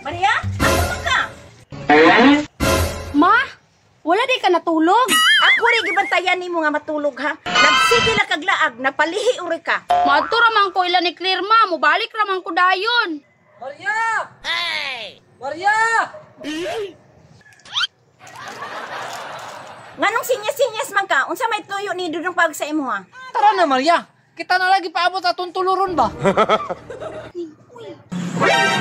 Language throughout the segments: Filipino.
Maria, ano ka? Ma, wala di ka natulog. Ako rin gibantayan nimo nga matulog ha. Nagsige na kaglaag, napalihi uri ka. Madto ramang ko ila ni Clear ma, mubalik ramang ko dayon. Maria! Hey! Maria! Nganong sinyas-sinyas man ka? Unsa may tuyo ni Dudong Pawik sa imo ha? Tara na, Maria. Kita na lagi paabot atong tuluron ba? Uy,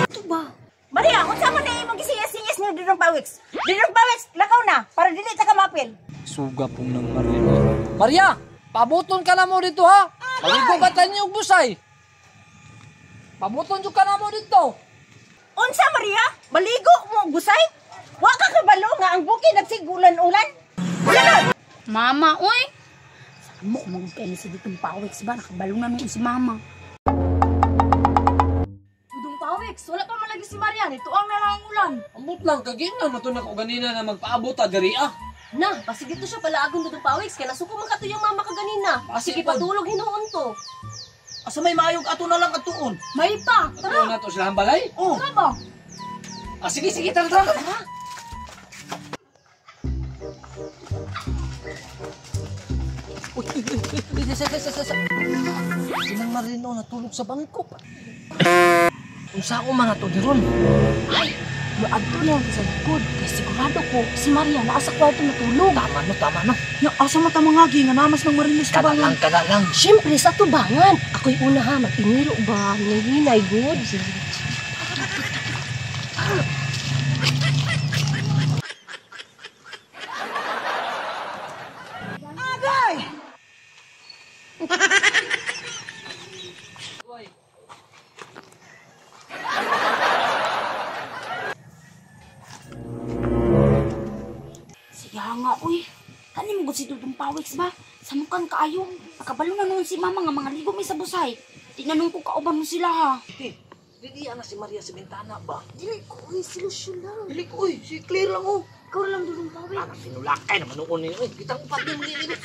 ito ba? Maria, unsa man na imong gisinyas-sinyas ni Dudong Pawik? Dudong Pawik, lakaw na para dili ta ka mapil. Suga pong ng Maria. Maria! Pabuton ka na mo dito ha! Maligo ka tayo yung busay! Pabuton ka na mo dito! Unsa Maria? Maligo mo gusay? Wa ka kabalo nga ang bukid nagsigulan-ulan? Mama, uy. Saan mo kung magkaya ni si Dudong Pawik ba? Nakabalungan mo si Mama. Dudong Pawik, wala pa man lagi si Marian. Ito ang narangulan. Ambot lang, kagina matun ako ganina na magpaabot diri ah! Na, pasig ito siya pala agong Dudong Pawik. Kaya nasuko man kato yung mama kaganina. Pasig Sige, po. patulog hinuon to. Asa may maayog ato na lang atuon? May pa, Ato tara. na to silang balay? Oh! Tara ba? Ah, sige, sige, tara, tara! Uy, sa. Sinang Marino natulog sa bangko. Unsa ko man ato diron? Ay, adto na sa likod. Kaya sigurado ko, si Maria naasa kwarto natulog. Tama no. Asa mata mangagi nga namas ng marilis ka ba yan? Kada lang. Siyempre, sa tubangan. Ako'y una ha, mag-iniro ba? Hinay, good. Sige nga, uy. Kani mo gud si Dudong Pawik ba? Sa mukhang kaayong. Nakabalo na noon si Mama nga mga ligo may sa busay. Tinanong ko kauban mo sila ha. Dili ana si Maria sa bintana ba? Dili ko, silusyon lang. Dili ko, si Claire lang oh. Ikaw lang Dudong Pawik. Anak sinulakay naman noon niyo. Kitang upat din mo nilibot.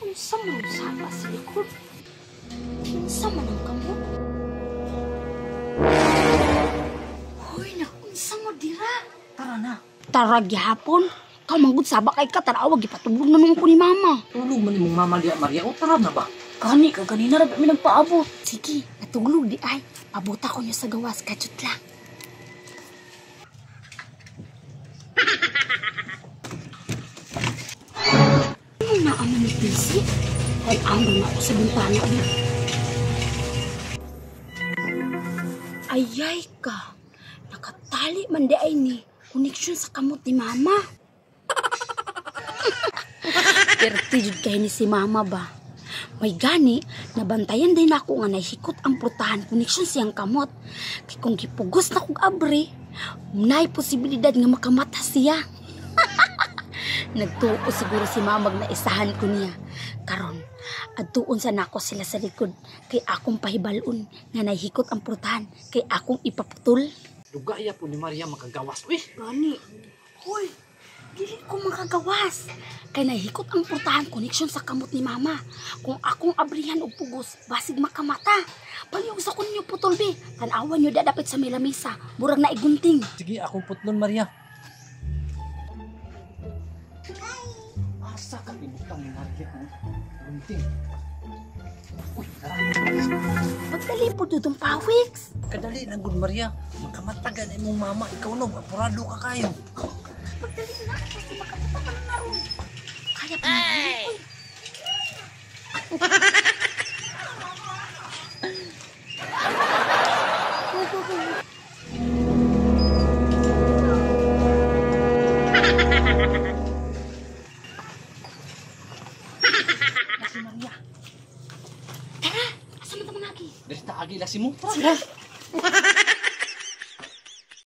Unsa man ang sapa sa likod? Unsa man ang kamot? Hoy, nakunsa mo dira. Tara na. Tara gyapon. Kaw manggod saba kay ka tarawag gipatulog na nung ko ni Mama. Tulog man imong mama diya Maria. O tara na ba? Kani ka ganina ra mi nagpaabot. Sige, natulog di ay. Pabuta ko niya sa gawas kajut lang. Ano na ang ni Pisi? Ay, andun ako sa bintana di. Ayay ka. Nakatali man di ay ni. Koneksyon sa kamot ni Mama. Pero tijud kayo ni si Mama ba? May gani, nabantayan din ako nga nahikot ang prutahan koneksyon siyang kamot. Kaya kung gipugos na kong abri, munay posibilidad nga makamata siya. Nagtuo siguro si Mamag na isahan ko niya. Karon, adtuon sa nako sila sa likod. Kay akong pahibalon nga nahikot ang prutahan. Kay akong ipaputol. Dugaya po ni Maria makagawas. Uy! Gani, hoy, dili ko makagawas. Kay nahikot ang prutahan koneksyon sa kamot ni Mama. Kung akong abrihan o pugos, basig makamata. Paliw sa kun niyo putol bi. Tanawan niyo dadapit sa milamisa. Burag na igunting. Sige, akong putlon Maria. Asa ka pinutang ni Maria? Bunting. Uy, tara. Pagdali po Dudong Pawiks. Kadali lang good Maria. Makamatagan imong mama. Ikaw no, apurado ka kayo. Pagdali na. Kasi makaputa ka na ron. Kaya pa na. Nasi Maria. Tara, asa man ta managi? Dari taagi lasi mo. Sige.